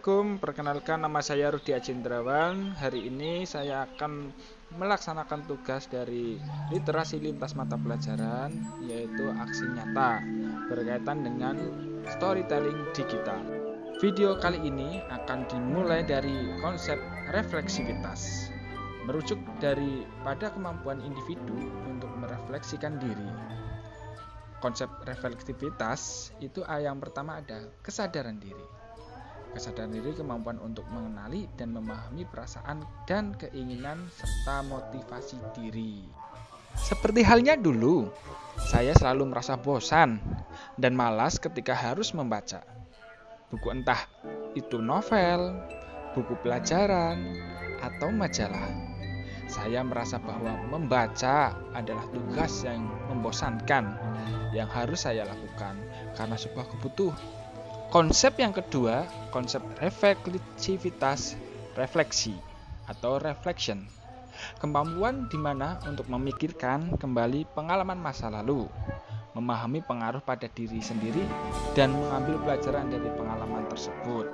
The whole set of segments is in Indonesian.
Assalamualaikum, perkenalkan nama saya Rudi Ajendrawan. Hari ini saya akan melaksanakan tugas dari literasi lintas mata pelajaran, yaitu aksi nyata berkaitan dengan storytelling digital. Video kali ini akan dimulai dari konsep refleksivitas, merujuk pada kemampuan individu untuk merefleksikan diri. Konsep refleksivitas itu yang pertama ada kesadaran diri. Kesadaran diri kemampuan untuk mengenali dan memahami perasaan dan keinginan serta motivasi diri. Seperti halnya dulu, saya selalu merasa bosan dan malas ketika harus membaca buku, entah itu novel, buku pelajaran, atau majalah. Saya merasa bahwa membaca adalah tugas yang membosankan yang harus saya lakukan karena sebuah kebutuhan. Konsep yang kedua, konsep refleksivitas, refleksi atau reflection. Kemampuan di mana untuk memikirkan kembali pengalaman masa lalu, memahami pengaruh pada diri sendiri dan mengambil pelajaran dari pengalaman tersebut.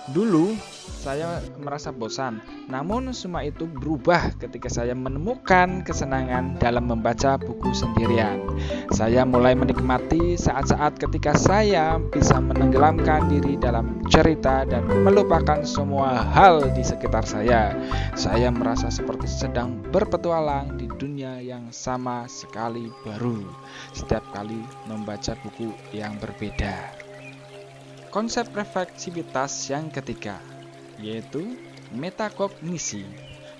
Dulu saya merasa bosan, namun semua itu berubah ketika saya menemukan kesenangan dalam membaca buku sendirian. Saya mulai menikmati saat-saat ketika saya bisa menenggelamkan diri dalam cerita dan melupakan semua hal di sekitar saya. Saya merasa seperti sedang berpetualang di dunia yang sama sekali baru setiap kali membaca buku yang berbeda. Konsep refleksivitas yang ketiga, yaitu metakognisi,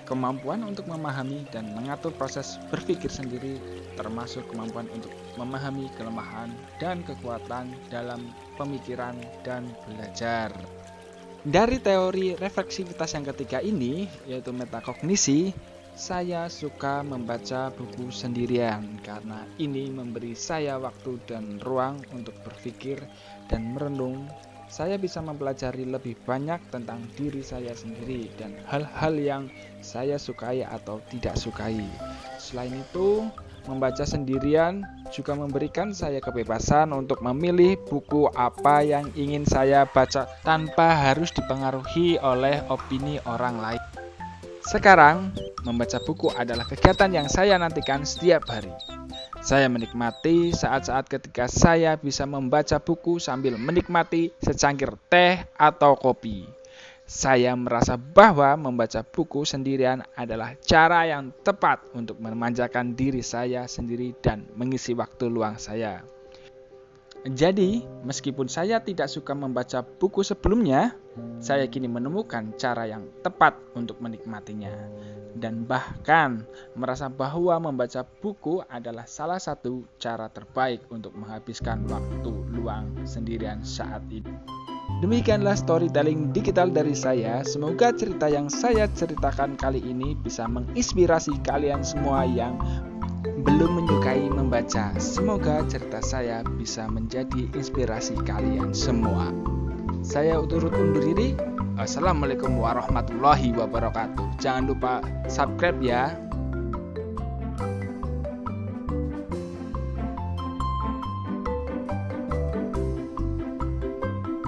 kemampuan untuk memahami dan mengatur proses berpikir sendiri, termasuk kemampuan untuk memahami kelemahan dan kekuatan dalam pemikiran dan belajar. Dari teori refleksivitas yang ketiga ini, yaitu metakognisi, saya suka membaca buku sendirian karena ini memberi saya waktu dan ruang untuk berpikir dan merenung. Saya bisa mempelajari lebih banyak tentang diri saya sendiri dan hal-hal yang saya sukai atau tidak sukai. Selain itu, membaca sendirian juga memberikan saya kebebasan untuk memilih buku apa yang ingin saya baca tanpa harus dipengaruhi oleh opini orang lain. Sekarang, membaca buku adalah kegiatan yang saya nantikan setiap hari. Saya menikmati saat-saat ketika saya bisa membaca buku sambil menikmati secangkir teh atau kopi. Saya merasa bahwa membaca buku sendirian adalah cara yang tepat untuk memanjakan diri saya sendiri dan mengisi waktu luang saya. Jadi, meskipun saya tidak suka membaca buku sebelumnya, saya kini menemukan cara yang tepat untuk menikmatinya. Dan bahkan merasa bahwa membaca buku adalah salah satu cara terbaik untuk menghabiskan waktu luang sendirian saat ini. Demikianlah storytelling digital dari saya. Semoga cerita yang saya ceritakan kali ini bisa menginspirasi kalian semua yang belum menyukai membaca. Semoga cerita saya bisa menjadi inspirasi kalian semua. Saya turut undur diri. Assalamualaikum warahmatullahi wabarakatuh. Jangan lupa subscribe ya.